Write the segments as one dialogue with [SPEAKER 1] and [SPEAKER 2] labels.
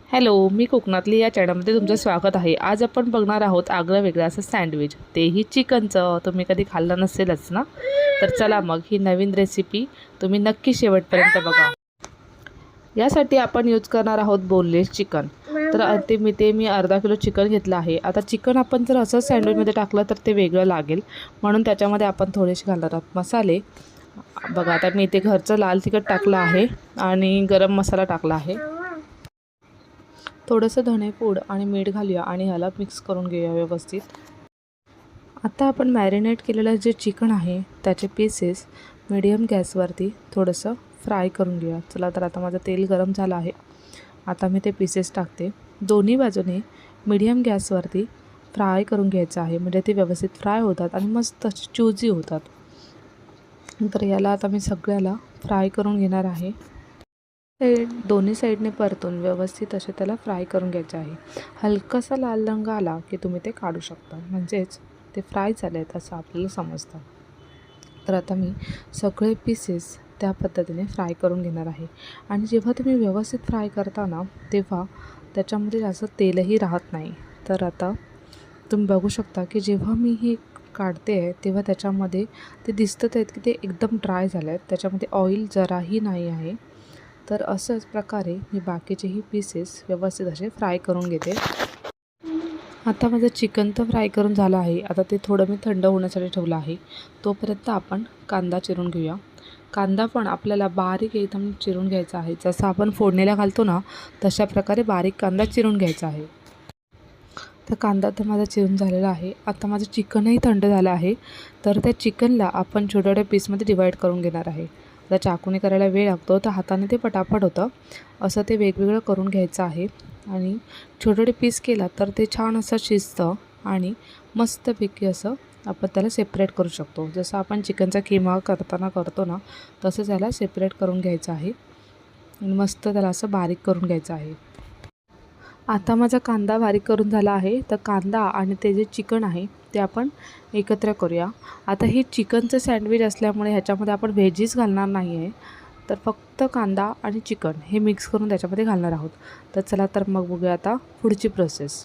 [SPEAKER 1] Hello, मी कोकणातली या चॅनलमध्ये तुमचं स्वागत आहे. आज आपण बघणार आहोत आगळं-वेगळं असं सँडविच, तेही चिकनचं. तुम्ही कधी खाल्लं नसेलच ना? तर चला मग ही नवीन रेसिपी तुम्ही नक्की शेवटपर्यंत बघा. यासाठी आपण यूज करणार आहोत बोनलेस चिकन. तर मी अर्धा किलो चिकन घेतलं आहे. आता चिकन आपण जर असंच सँडविचमध्ये टाकलं तर ते वेगळं लागेल, म्हणून त्याच्यामध्ये आपण थोडेसे घालणार आहोत मसाले. बघा, आता मी इथे घरचं लाल तिखट टाकलं आहे आणि गरम मसाला टाकला आहे. थोडंसं धणेपूड आणि मीठ घालूया आणि ह्याला मिक्स करून घेऊया व्यवस्थित. आता आपण मॅरिनेट केलेलं जे चिकन आहे त्याचे पीसेस मीडियम गॅसवरती थोडंसं फ्राय करून घेऊया. चला, तर आता माझं तेल गरम झालं आहे. आता मी ते पीसेस टाकते. दोन्ही बाजूने मीडियम गॅसवरती फ्राय करून घ्यायचं आहे, म्हणजे ते व्यवस्थित फ्राय होतात आणि मस्त चूजी होतात. तर याला आता मी सगळ्याला फ्राय करून घेणार आहे. दोन्ही साईडने परतून व्यवस्थित असे त्याला फ्राय करून घ्यायचे आहे. हलकासा लाल रंग आला की तुम्ही ते काढू शकता, म्हणजेच ते फ्राय झाले आहेत असं आपल्याला समजतं. तर आता मी सगळे पीसेस त्या पद्धतीने फ्राय करून घेणार आहे. आणि जेव्हा तुम्ही व्यवस्थित फ्राय करता ना, तेव्हा त्याच्यामध्ये जास्त तेलही राहत नाही. तर आता तुम्ही बघू शकता की जेव्हा मी हे काढते आहे तेव्हा त्याच्यामध्ये ते दिसत आहेत की ते एकदम ड्राय झाले आहेत, त्याच्यामध्ये ऑइल जराही नाही आहे. तर असंच प्रकारे मी बाकीचेही पीसेस व्यवस्थित असे फ्राय करून घेते. आता माझं चिकन तर फ्राय करून झालं आहे. आता ते थोडं मी थंड होण्यासाठी ठेवलं आहे. तोपर्यंत आपण कांदा चिरून घेऊया. कांदा पण आपल्याला बारीक एकदम चिरून घ्यायचा आहे. जसं आपण फोडणीला घालतो ना, तशा प्रकारे बारीक कांदा चिरून घ्यायचा आहे. तर कांदा तर माझा चिरून झालेला आहे. आता माझं चिकनही थंड झालं आहे. तर त्या चिकनला आपण छोट्या छोट्या पीसमध्ये डिवाईड करून घेणार आहे. जर चाकूने करायला वेळ लागतो तर हाताने ते पटापट होतं. असं ते वेगवेगळं करून घ्यायचं आहे. आणि छोटे छोटे पीस केला तर ते छान असं शिजतं आणि मस्तपैकी असं आपण त्याला सेपरेट करू शकतो. जसं आपण चिकनचा किमा करताना करतो ना, तसं त्याला सेपरेट करून घ्यायचं आहे आणि मस्त त्याला असं बारीक करून घ्यायचं आहे. आता माझा कांदा बारीक करून झाला आहे. तर कांदा आणि ते जे चिकन आहे ते आपण एकत्र करूया. आता हे चिकनचं सँडविच असल्यामुळे ह्याच्यामध्ये आपण व्हेजीस घालणार नाही आहे, तर फक्त कांदा आणि चिकन हे मिक्स करून त्याच्यामध्ये घालणार आहोत. तर चला, तर मग बघूया आता पुढची प्रोसेस.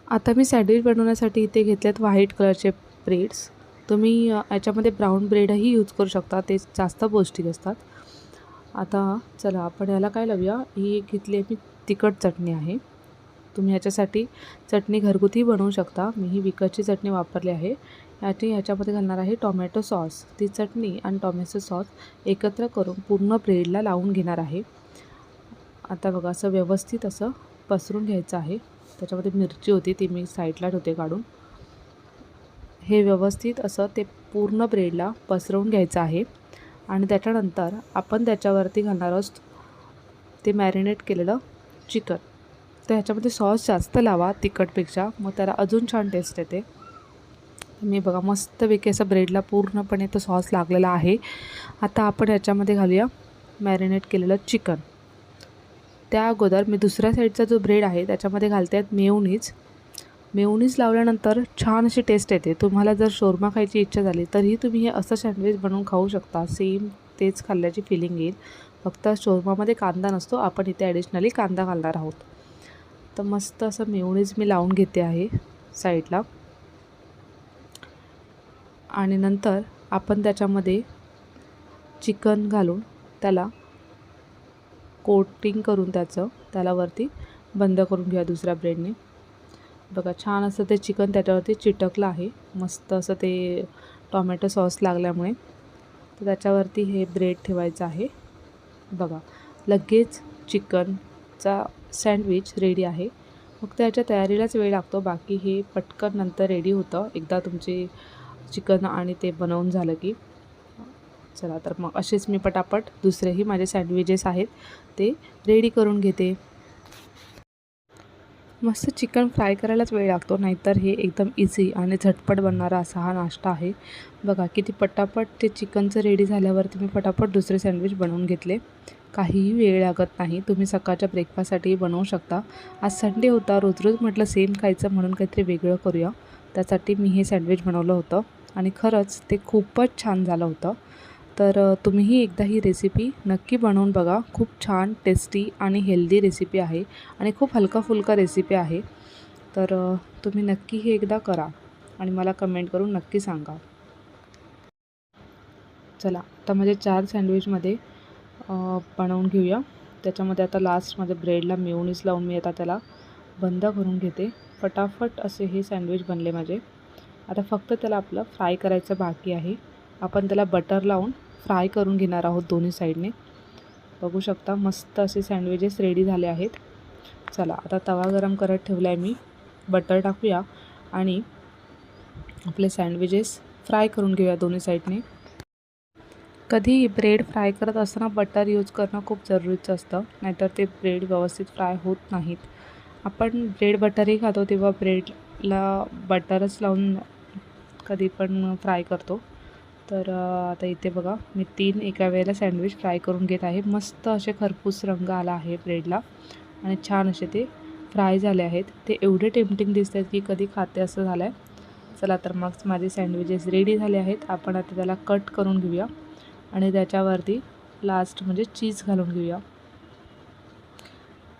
[SPEAKER 1] आता मी सँडविच बनवण्यासाठी इथे घेतलेत व्हाईट कलरचे ब्रेड्स. तुम्ही याच्यामध्ये ब्राऊन ब्रेडही यूज करू शकता, ते जास्त पौष्टिक असतात. आता चला, आपण याला काय लावूया. ही घेतली आहे मी तिखट चटणी आहे. तुम्ही ह्याच्यासाठी चटणी घरगुती बनवू शकता. मी ही विकतची चटणी वापरली आहे. ह्याच्यामध्ये घालणार आहे टॉमॅटो सॉस. ती चटणी आणि टॉमॅटो सॉस एकत्र करून पूर्ण ब्रेडला लावून घेणार आहे. आता बघा, असं व्यवस्थित असं पसरून घ्यायचं आहे. त्याच्यामध्ये मिरची होती ती मी साईडला ठेवते काढून. हे व्यवस्थित असं ते पूर्ण ब्रेडला पसरवून घ्यायचं आहे. आणि त्याच्यानंतर आपण त्याच्यावरती घालणार आहोत ते मॅरिनेट केलेलं चिकन. तर ह्याच्यामध्ये सॉस जास्त लावा तिखटपेक्षा, मग त्याला अजून छान टेस्ट येते. मी बघा मस्तपैकी असं ब्रेडला पूर्णपणे तो सॉस लागलेला आहे. आता आपण ह्याच्यामध्ये घालूया मॅरिनेट केलेलं चिकन. त्या अगोदर मी दुसऱ्या साईडचा जो ब्रेड आहे त्याच्यामध्ये घालते आहेत मेयोनीज लावल्यानंतर छान अशी टेस्ट येते. तुम्हाला जर शोरमा खायची इच्छा झाली तरीही तुम्ही हे असं सँडविच बनवून खाऊ शकता. सेम तेच खाल्ल्याची फिलिंग येईल. फक्त शोरमामध्ये कांदा नसतो, आपण इथे ॲडिशनली कांदा घालणार आहोत. तर मस्त असं मेयोनीज मी लावून घेते आहे साईडला. आणि नंतर आपण त्याच्यामध्ये चिकन घालून त्याला कोटिंग करून त्याला वरती बंद करून घ्या दुसऱ्या ब्रेडने. बघा, छान असं ते चिकन त्याच्यावरती चिटकलं आहे, मस्त असं ते टॉमॅटो सॉस लागल्यामुळे. तर त्याच्यावरती हे ब्रेड ठेवायचं आहे. बघा, लगेच चिकनचा सँडविच रेडी आहे. फक्त याच्या तयारीलाच वेळ लागतो, बाकी हे पटकन नंतर रेडी होतं एकदा तुमचे चिकन आणि ते बनवून झालं की. चला, तर मग असेच मी पटापट दुसरेही माझे सँडविचेस आहेत ते रेडी करून घेते. मस्त चिकन फ्राय करायलाच वेळ लागतो, नाहीतर हे एकदम इझी आणि झटपट बनणारा असा हा नाश्ता आहे. बघा किती पटापट ते चिकनचं रेडी झाल्यावरती मी पटापट दुसरे सँडविच बनवून घेतले. काहीही वेळ लागत नाही. तुम्ही सकाळच्या ब्रेकफास्टसाठीही बनवू शकता. आज संडे होता, रोज रोज म्हटलं सेम खायचं म्हणून काहीतरी वेगळं करूया. त्यासाठी मी हे सँडविच बनवलं होतं आणि खरंच ते खूपच छान झालं होतं. तर तुम्हीही एकदा ही रेसिपी नक्की बनवून बघा. खूप छान टेस्टी आणि हेल्दी रेसिपी आहे आणि खूप हलका फुलका रेसिपी आहे. तर तुम्ही नक्की हे एकदा करा आणि मला कमेंट करून नक्की सांगा. चला आता माझे 4 सँडविचमध्ये बनवून घेऊया. त्याच्यामध्ये आता लास्टमध्ये ब्रेडला मेयोनीज लावून मी आता त्याला बंद करून घेते. फटाफट असे हे सँडविच बनले माझे. आता फक्त त्याला आपलं फ्राय करायचं बाकी आहे. आपण त्याला बटर लावून फ्राय करून घेणार आहोत दोन्ही साईडने. बघू शकता मस्त असे सँडविचेस रेडी झाले आहेत. चला आता तवा गरम करत ठेवला आहे मी. बटर टाकूया आणि आपले सँडविचेस फ्राय करून घेऊया दोन्ही साईडने. कधी ब्रेड फ्राय करत असताना बटर यूज करणं खूप जरुरीचं असतं, नाहीतर ते ब्रेड व्यवस्थित फ्राय होत नाहीत. आपण ब्रेड बटरही खातो तेव्हा ब्रेडला बटरच लावून कधी पण फ्राय करतो. तर आता इथे बघा मी 3 एका वेळेला सँडविच फ्राय करून घेत आहे. मस्त असे खरपूस रंग आला आहे ब्रेडला आणि छान असे ते फ्राय झाले आहेत. ते एवढे टेम्पटिंग दिसत आहेत की कधी खाते असं झालं आहे. चला तर मग माझे सँडविचेस रेडी झाले आहेत. आपण आता त्याला कट करून घेऊया आणि त्याच्यावरती लास्ट म्हणजे चीज घालून घेऊया.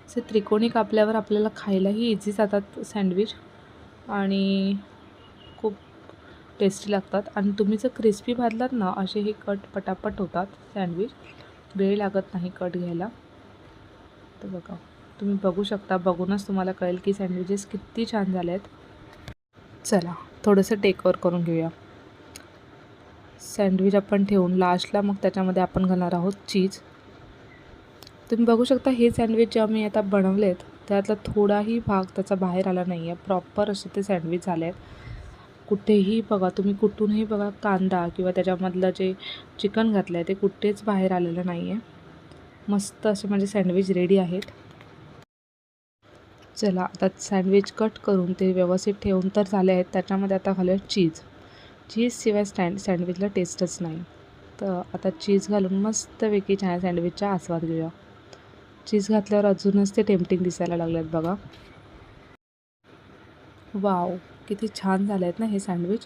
[SPEAKER 1] असे त्रिकोणी कापल्यावर आपल्याला खायलाही इझी जातात सँडविच आणि खूप टेस्टी लागतात. आणि तुम्ही जर क्रिस्पी भाजलात ना असे हे कट पटापट होतात सँडविच, वेळ लागत नाही कट घ्यायला. तर बघा तुम्ही बघू शकता, बघूनच तुम्हाला कळेल की सँडविचेस किती छान झाले आहेत. चला थोडंसं टेकओव्हर करून घेऊया. सँडविच आपण ठेवून लास्टला मग त्याच्यामध्ये आपण घालणार आहोत चीज. तुम्ही बघू शकता हे सँडविच जे आम्ही आता बनवलेत त्यातला थोडाही भाग त्याचा बाहेर आला नाही आहे. प्रॉपर असे ते सँडविच झाले आहेत. कुठेही बघा तुम्ही कुठूनही बघा कांदा किंवा त्याच्यामधलं जे चिकन घातलं आहे ते कुठेच बाहेर आलेलं नाही आहे. मस्त असे म्हणजे सँडविच रेडी आहेत. चला आता सँडविच कट करून ते व्यवस्थित ठेवून तर झाले आहेत. त्याच्यामध्ये आता घालूया चीज. चीजशिवाय सँडविचला टेस्टच नाही. तर आता चीज घालून मस्तपैकी छान सँडविचचा आस्वाद घेऊया. चीज घातल्यावर अजूनच ते टेम्पटिंग दिसायला लागले आहेत बघा. वाव किती छान झाले आहेत ना हे सँडविच.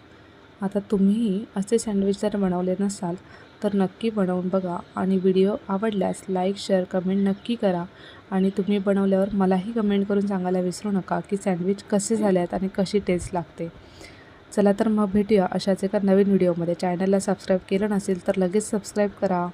[SPEAKER 1] आता तुम्हीही असे सँडविच जर बनवले नसाल तर नक्की बनवून बघा आणि व्हिडिओ आवडल्यास लाईक शेअर कमेंट नक्की करा. आणि तुम्ही बनवल्यावर मलाही कमेंट करून सांगायला विसरू नका की सँडविच कसे झाले आहेत आणि कशी टेस्ट लागते. चला तर मग भेटूया अशाच एका नवीन व्हिडिओमध्ये. चॅनलला सबस्क्राईब केलं नसेल तर लगेच सबस्क्राईब करा.